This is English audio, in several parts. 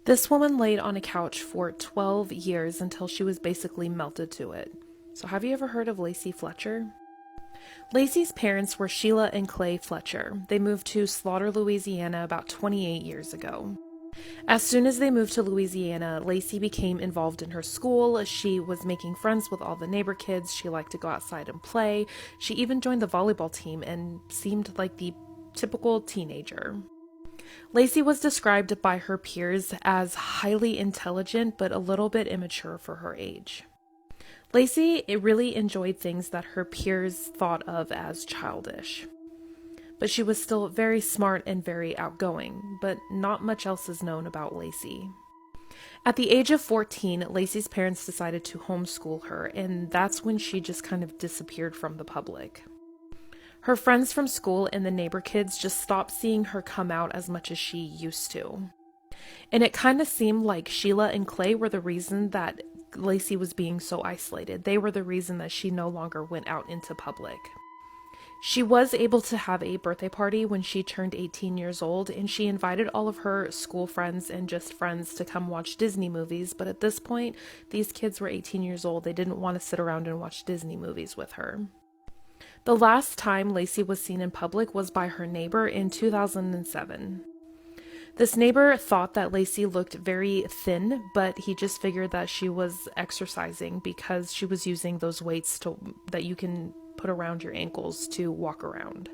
This woman laid on a couch for 12 years until she was basically melted to it. So have you ever heard of Lacey Fletcher? Lacey's parents were Sheila and Clay Fletcher. They moved to Slaughter, Louisiana about 28 years ago. As soon as they moved to Louisiana, Lacey became involved in her school. She was making friends with all the neighbor kids. She liked to go outside and play. She even joined the volleyball team and seemed like the typical teenager. Lacey was described by her peers as highly intelligent but a little bit immature for her age. Lacey really enjoyed things that her peers thought of as childish. But she was still very smart and very outgoing, but not much else is known about Lacey. At the age of 14, Lacey's parents decided to homeschool her, and that's when she just kind of disappeared from the public. Her friends from school and the neighbor kids just stopped seeing her come out as much as she used to. And it kind of seemed like Sheila and Clay were the reason that Lacey was being so isolated. They were the reason that she no longer went out into public. She was able to have a birthday party when she turned 18 years old, and she invited all of her school friends and just friends to come watch Disney movies, but at this point, these kids were 18 years old. They didn't want to sit around and watch Disney movies with her. The last time Lacey was seen in public was by her neighbor in 2007. This neighbor thought that Lacey looked very thin, but he just figured that she was exercising because she was using those weights that you can put around your ankles to walk around.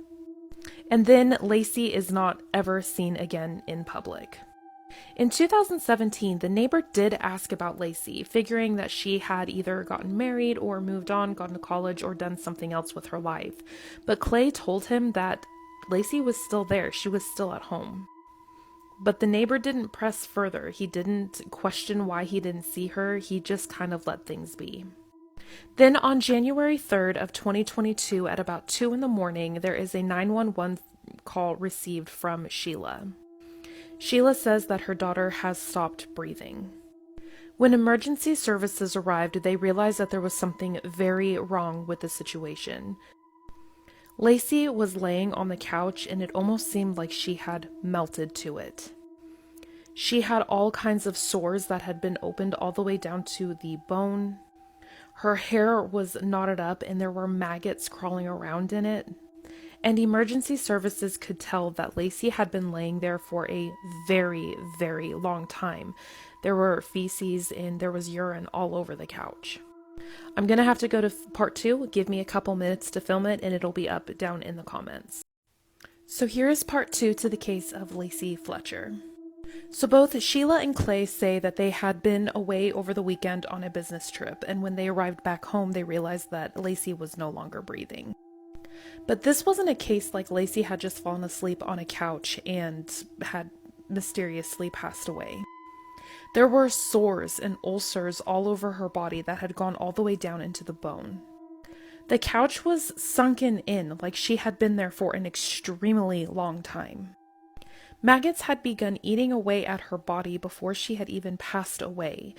And then Lacey is not ever seen again in public. In 2017, the neighbor did ask about Lacey, figuring that she had either gotten married or moved on, gone to college, or done something else with her life. But Clay told him that Lacey was still there. She was still at home. But the neighbor didn't press further. He didn't question why he didn't see her. He just kind of let things be. Then on January 3rd of 2022 at about 2 in the morning, there is a 911 call received from Sheila. Sheila says that her daughter has stopped breathing. When emergency services arrived, they realized that there was something very wrong with the situation. Lacey was laying on the couch and it almost seemed like she had melted to it. She had all kinds of sores that had been opened all the way down to the bone. Her hair was knotted up and there were maggots crawling around in it. And emergency services could tell that Lacey had been laying there for a very, very long time. There were feces and there was urine all over the couch. I'm going to have to go to part 2. Give me a couple minutes to film it and it'll be up down in the comments. So here is part 2 to the case of Lacey Fletcher. So both Sheila and Clay say that they had been away over the weekend on a business trip, and when they arrived back home, they realized that Lacey was no longer breathing. But this wasn't a case like Lacey had just fallen asleep on a couch and had mysteriously passed away. There were sores and ulcers all over her body that had gone all the way down into the bone. The couch was sunken in like she had been there for an extremely long time. Maggots had begun eating away at her body before she had even passed away.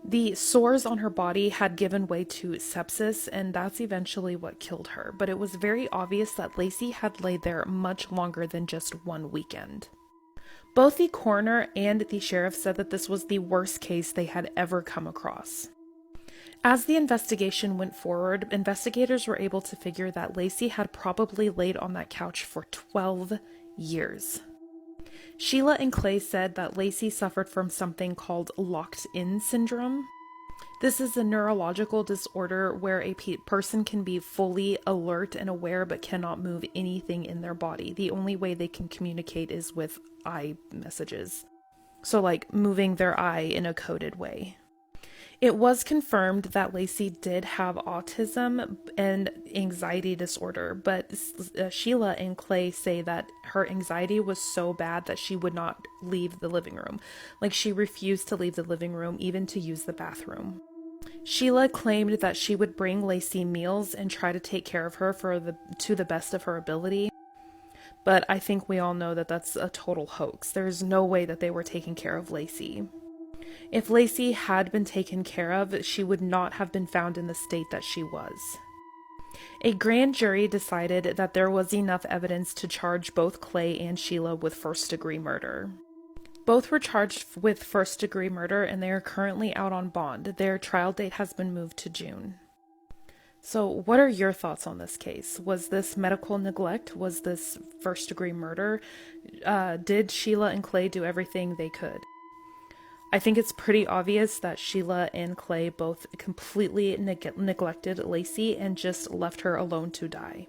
The sores on her body had given way to sepsis, and that's eventually what killed her, but it was very obvious that Lacey had laid there much longer than just one weekend. Both the coroner and the sheriff said that this was the worst case they had ever come across. As the investigation went forward, investigators were able to figure that Lacey had probably laid on that couch for 12 years. Sheila and Clay said that Lacey suffered from something called locked-in syndrome. This is a neurological disorder where a person can be fully alert and aware but cannot move anything in their body. The only way they can communicate is with eye messages. So like moving their eye in a coded way. It was confirmed that Lacey did have autism and anxiety disorder, but Sheila and Clay say that her anxiety was so bad that she would not leave the living room. Like she refused to leave the living room, even to use the bathroom. Sheila claimed that she would bring Lacey meals and try to take care of her to the best of her ability. But I think we all know that that's a total hoax. There's no way that they were taking care of Lacey. If Lacey had been taken care of, she would not have been found in the state that she was. A grand jury decided that there was enough evidence to charge both Clay and Sheila with first-degree murder. Both were charged with first-degree murder, and they are currently out on bond. Their trial date has been moved to June. So what are your thoughts on this case? Was this medical neglect? Was this first-degree murder? Did Sheila and Clay do everything they could? I think it's pretty obvious that Sheila and Clay both completely neglected Laci and just left her alone to die.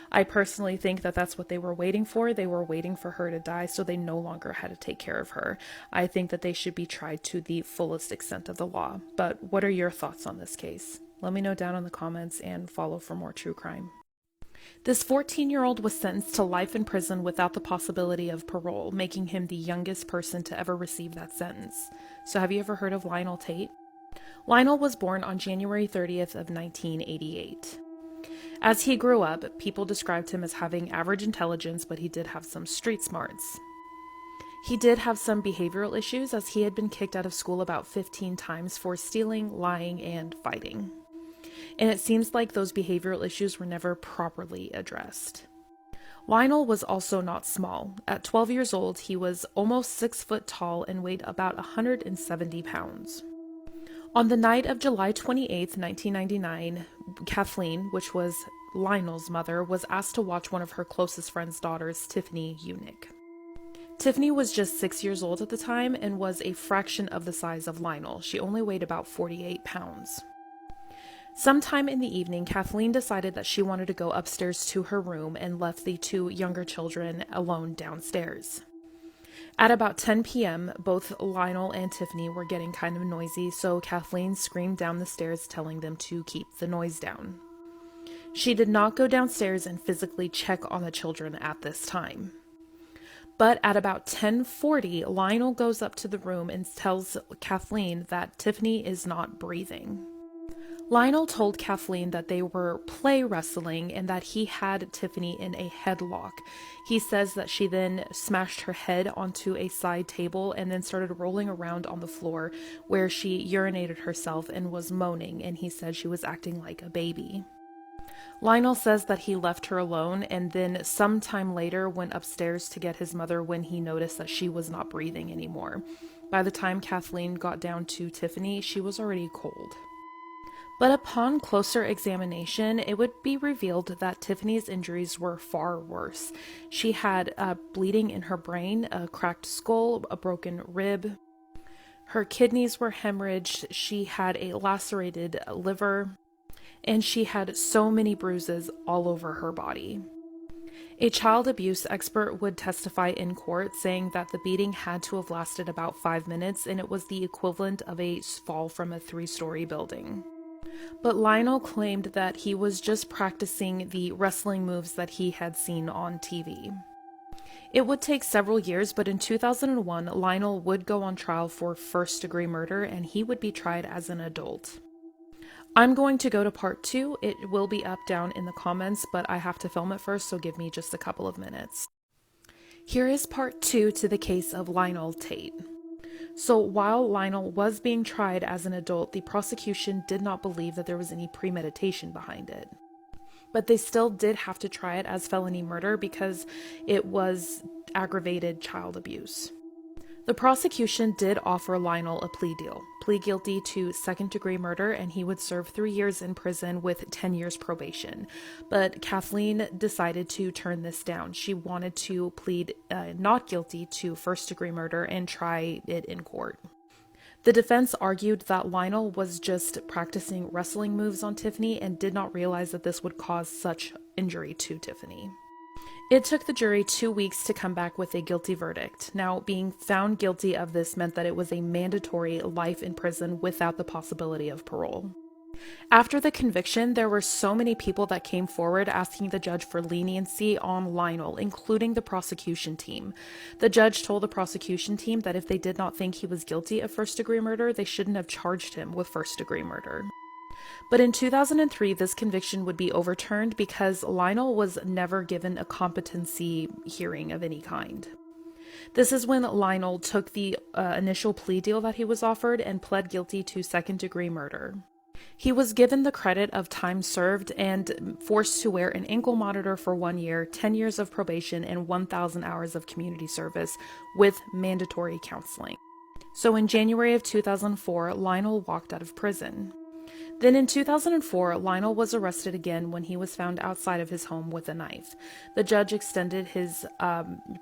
I personally think that that's what they were waiting for. They were waiting for her to die, so they no longer had to take care of her. I think that they should be tried to the fullest extent of the law. But what are your thoughts on this case? Let me know down in the comments and follow for more true crime. This 14-year-old was sentenced to life in prison without the possibility of parole, making him the youngest person to ever receive that sentence. So have you ever heard of Lionel Tate? Lionel was born on January 30th of 1988. As he grew up, people described him as having average intelligence, but he did have some street smarts. He did have some behavioral issues, as he had been kicked out of school about 15 times for stealing, lying, and fighting. And it seems like those behavioral issues were never properly addressed. Lionel was also not small. At 12 years old, he was almost 6 foot tall and weighed about 170 pounds. On the night of July 28th, 1999, Kathleen, which was Lionel's mother, was asked to watch one of her closest friend's daughters, Tiffany Eunick. Tiffany was just 6 years old at the time and was a fraction of the size of Lionel. She only weighed about 48 pounds. Sometime in the evening, Kathleen decided that she wanted to go upstairs to her room and left the two younger children alone downstairs. At about 10 p.m., both Lionel and Tiffany were getting kind of noisy, so Kathleen screamed down the stairs telling them to keep the noise down. She did not go downstairs and physically check on the children at this time. But at about 10:40, Lionel goes up to the room and tells Kathleen that Tiffany is not breathing. Lionel told Kathleen that they were play wrestling and that he had Tiffany in a headlock. He says that she then smashed her head onto a side table and then started rolling around on the floor, where she urinated herself and was moaning, and he said she was acting like a baby. Lionel says that he left her alone and then sometime later went upstairs to get his mother when he noticed that she was not breathing anymore. By the time Kathleen got down to Tiffany, she was already cold. But upon closer examination, it would be revealed that Tiffany's injuries were far worse. She had bleeding in her brain, a cracked skull, a broken rib. Her kidneys were hemorrhaged. She had a lacerated liver, and she had so many bruises all over her body. A child abuse expert would testify in court, saying that the beating had to have lasted about 5 minutes, and it was the equivalent of a fall from a 3-story building. But Lionel claimed that he was just practicing the wrestling moves that he had seen on TV. It would take several years, but in 2001, Lionel would go on trial for first-degree murder, and he would be tried as an adult. I'm going to go to part 2. It will be up down in the comments, but I have to film it first, so give me just a couple of minutes. Here is part 2 to the case of Lionel Tate. So while Lionel was being tried as an adult, the prosecution did not believe that there was any premeditation behind it. But they still did have to try it as felony murder because it was aggravated child abuse. The prosecution did offer Lionel a plea deal, plead guilty to second-degree murder, and he would serve 3 years in prison with 10 years probation. But Kathleen decided to turn this down. She wanted to plead not guilty to first-degree murder and try it in court. The defense argued that Lionel was just practicing wrestling moves on Tiffany and did not realize that this would cause such injury to Tiffany. It took the jury 2 weeks to come back with a guilty verdict. Now, being found guilty of this meant that it was a mandatory life in prison without the possibility of parole. After the conviction, there were so many people that came forward asking the judge for leniency on Lionel, including the prosecution team. The judge told the prosecution team that if they did not think he was guilty of first-degree murder, they shouldn't have charged him with first-degree murder. But in 2003, this conviction would be overturned because Lionel was never given a competency hearing of any kind. This is when Lionel took the initial plea deal that he was offered and pled guilty to second-degree murder. He was given the credit of time served and forced to wear an ankle monitor for 1 year, 10 years of probation, and 1,000 hours of community service with mandatory counseling. So in January of 2004, Lionel walked out of prison. Then in 2004, Lionel was arrested again when he was found outside of his home with a knife. The judge extended his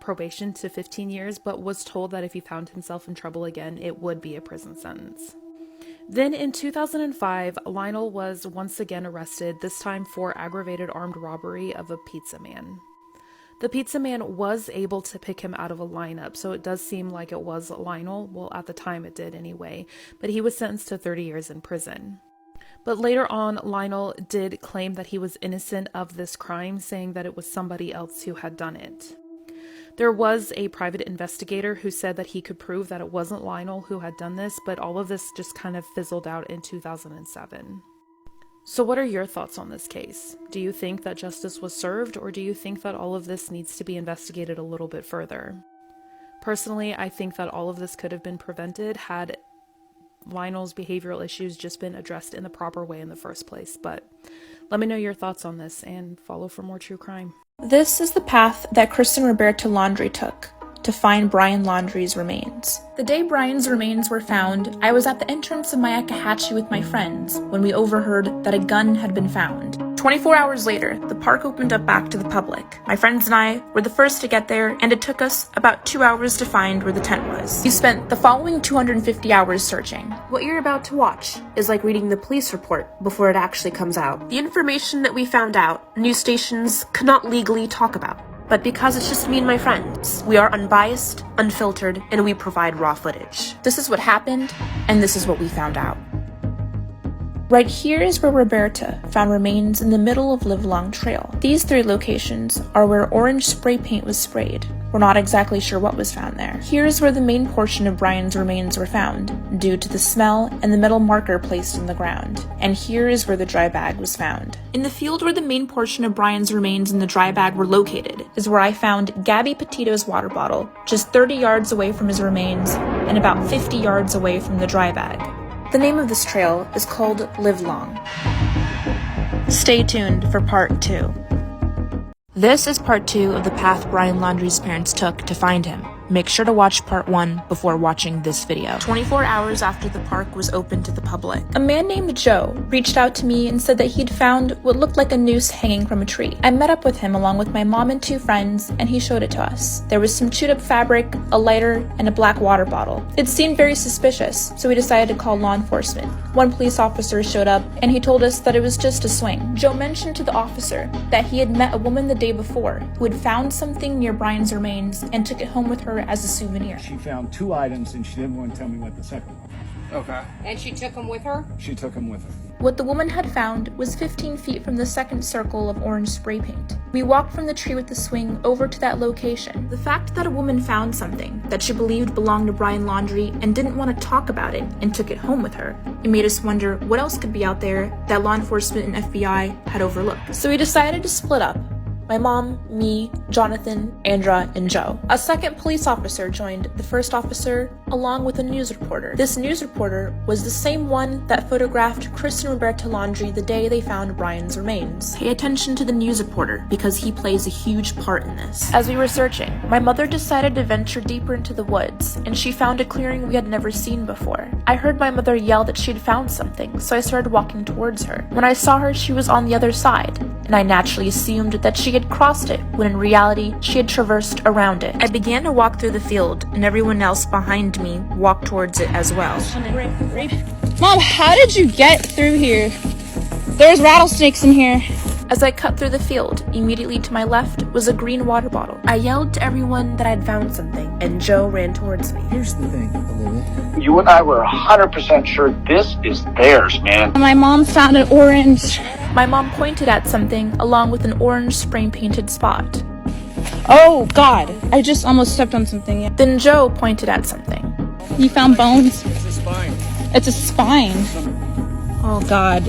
probation to 15 years, but was told that if he found himself in trouble again, it would be a prison sentence. Then in 2005, Lionel was once again arrested, this time for aggravated armed robbery of a pizza man. The pizza man was able to pick him out of a lineup, so it does seem like it was Lionel. Well, at the time it did anyway, but he was sentenced to 30 years in prison. But later on, Lionel did claim that he was innocent of this crime, saying that it was somebody else who had done it. There was a private investigator who said that he could prove that it wasn't Lionel who had done this, but all of this just kind of fizzled out in 2007. So what are your thoughts on this case? Do you think that justice was served, or do you think that all of this needs to be investigated a little bit further? Personally, I think that all of this could have been prevented had Lionel's behavioral issues just been addressed in the proper way in the first place. But let me know your thoughts on this and follow for more true crime. This is the path that Kristen Roberta Laundrie took to find Brian Laundrie's remains. The day Brian's remains were found, I was at the entrance of Myakkahatchee with my friends when we overheard that a gun had been found. 24 hours later, the park opened up back to the public. My friends and I were the first to get there, and it took us about 2 hours to find where the tent was. We spent the following 250 hours searching. What you're about to watch is like reading the police report before it actually comes out. The information that we found out, news stations cannot legally talk about. But because it's just me and my friends, we are unbiased, unfiltered, and we provide raw footage. This is what happened, and this is what we found out. Right here is where Roberta found remains in the middle of Livelong Trail. These 3 locations are where orange spray paint was sprayed. We're not exactly sure what was found there. Here's where the main portion of Brian's remains were found, due to the smell and the metal marker placed in the ground. And here is where the dry bag was found. In the field where the main portion of Brian's remains and the dry bag were located is where I found Gabby Petito's water bottle, just 30 yards away from his remains and about 50 yards away from the dry bag. The name of this trail is called Livelong. Stay tuned for part 2. This is part 2 of the path Brian Laundrie's parents took to find him. Make sure to watch part 1 before watching this video. 24 hours after the park was open to the public, a man named Joe reached out to me and said that he'd found what looked like a noose hanging from a tree. I met up with him along with my mom and 2 friends, and he showed it to us. There was some chewed up fabric, a lighter, and a black water bottle. It seemed very suspicious, so we decided to call law enforcement. One police officer showed up, and he told us that it was just a swing. Joe mentioned to the officer that he had met a woman the day before who had found something near Brian's remains and took it home with her as a souvenir. She found 2 items and she didn't want to tell me what the second one was. Okay. And she took them with her? She took them with her. What the woman had found was 15 feet from the second circle of orange spray paint. We walked from the tree with the swing over to that location. The fact that a woman found something that she believed belonged to Brian Laundrie and didn't want to talk about it and took it home with her, it made us wonder what else could be out there that law enforcement and FBI had overlooked. So we decided to split up. My mom, me, Jonathan, Andra, and Joe. A second police officer joined the first officer along with a news reporter. This news reporter was the same one that photographed Kristen Roberta Laundrie the day they found Brian's remains. Pay attention to the news reporter because he plays a huge part in this. As we were searching, my mother decided to venture deeper into the woods, and she found a clearing we had never seen before. I heard my mother yell that she'd found something, so I started walking towards her. When I saw her, she was on the other side, and I naturally assumed that she had crossed it, when in reality, she had traversed around it. I began to walk through the field, and everyone else behind me walked towards it as well. Mom, how did you get through here? There's rattlesnakes in here. As I cut through the field, immediately to my left was a green water bottle. I yelled to everyone that I'd found something, and Joe ran towards me. Here's the thing, Olivia. You and I were 100% sure this is theirs, man. My mom found an orange. My mom pointed at something along with an orange spray-painted spot. Oh, God. I just almost stepped on something. Then Joe pointed at something. You found bones? It's a spine. It's a spine. Oh God.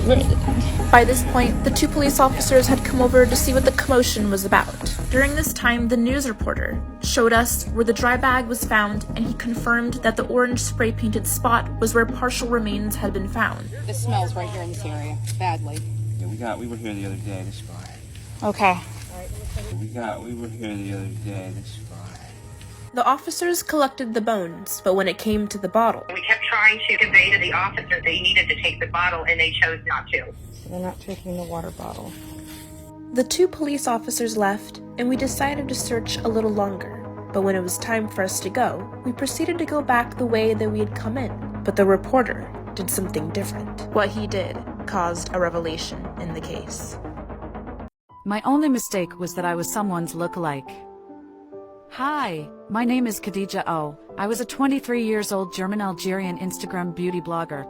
By this point, the 2 police officers had come over to see what the commotion was about. During this time, the news reporter showed us where the dry bag was found, and he confirmed that the orange spray-painted spot was where partial remains had been found. The smells right here in this area, badly. Yeah, we were here the other day, this spot. Okay. We were here the other day, this spot. The officers collected the bones, but when it came to the bottle, We kept trying to convey to the officers they needed to take the bottle, and they chose not to. So they're not taking the water bottle. the 2 police officers left, and we decided to search a little longer. But when it was time for us to go, we proceeded to go back the way that we had come in. But the reporter did something different. What he did caused a revelation in the case. My only mistake was that I was someone's look-alike. Hi, my name is Khadija O. I was a 23 years old German-Algerian Instagram beauty blogger.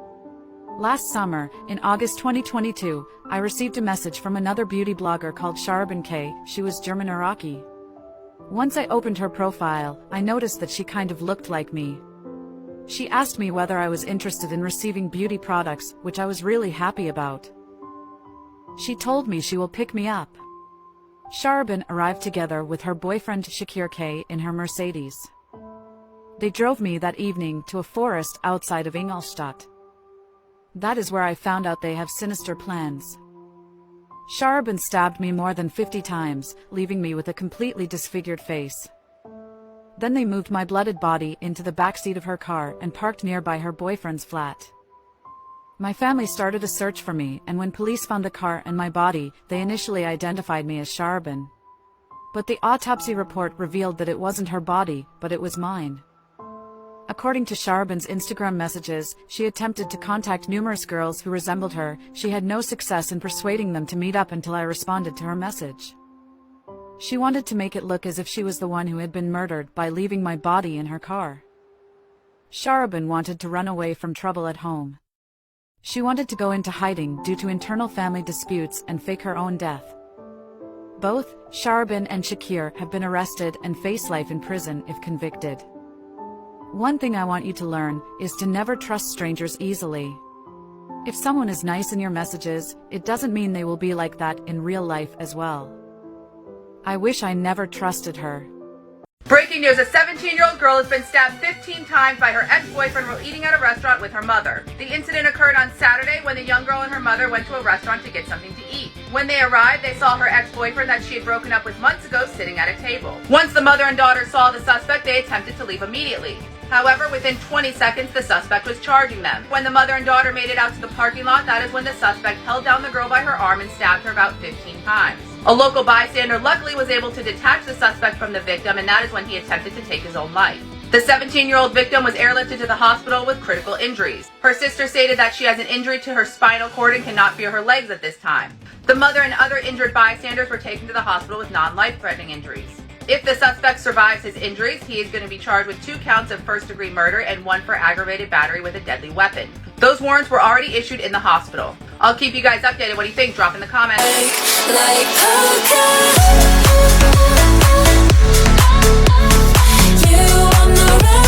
Last summer, in August 2022, I received a message from another beauty blogger called Sharbin K. She was German Iraqi. Once I opened her profile, I noticed that she kind of looked like me. She asked me whether I was interested in receiving beauty products, which I was really happy about. She told me she will pick me up. Sharbin arrived together with her boyfriend Shakir K in her Mercedes. They drove me that evening to a forest outside of Ingolstadt. That is where I found out they have sinister plans. Sharbin stabbed me more than 50 times, leaving me with a completely disfigured face. Then they moved my blooded body into the backseat of her car and parked nearby her boyfriend's flat. My family started a search for me, and when police found the car and my body, they initially identified me as Sharbin. But the autopsy report revealed that it wasn't her body, but it was mine. According to Sharbin's Instagram messages, she attempted to contact numerous girls who resembled her. She had no success in persuading them to meet up until I responded to her message. She wanted to make it look as if she was the one who had been murdered by leaving my body in her car. Sharbin wanted to run away from trouble at home. She wanted to go into hiding due to internal family disputes and fake her own death. Both Sharbin and Shakir have been arrested and face life in prison if convicted. One thing I want you to learn is to never trust strangers easily. If someone is nice in your messages, it doesn't mean they will be like that in real life as well. I wish I never trusted her. Breaking news, a 17-year-old girl has been stabbed 15 times by her ex-boyfriend while eating at a restaurant with her mother. The incident occurred on Saturday when the young girl and her mother went to a restaurant to get something to eat. When they arrived, they saw her ex-boyfriend that she had broken up with months ago sitting at a table. Once the mother and daughter saw the suspect, they attempted to leave immediately. However, within 20 seconds, the suspect was charging them. When the mother and daughter made it out to the parking lot, that is when the suspect held down the girl by her arm and stabbed her about 15 times. A local bystander luckily was able to detach the suspect from the victim, and that is when he attempted to take his own life. The 17-year-old victim was airlifted to the hospital with critical injuries. Her sister stated that she has an injury to her spinal cord and cannot feel her legs at this time. The mother and other injured bystanders were taken to the hospital with non-life-threatening injuries. If the suspect survives his injuries, he is going to be charged with 2 counts of first-degree murder and 1 for aggravated battery with a deadly weapon. Those warrants were already issued in the hospital. I'll keep you guys updated. What do you think? Drop in the comments. You on the run.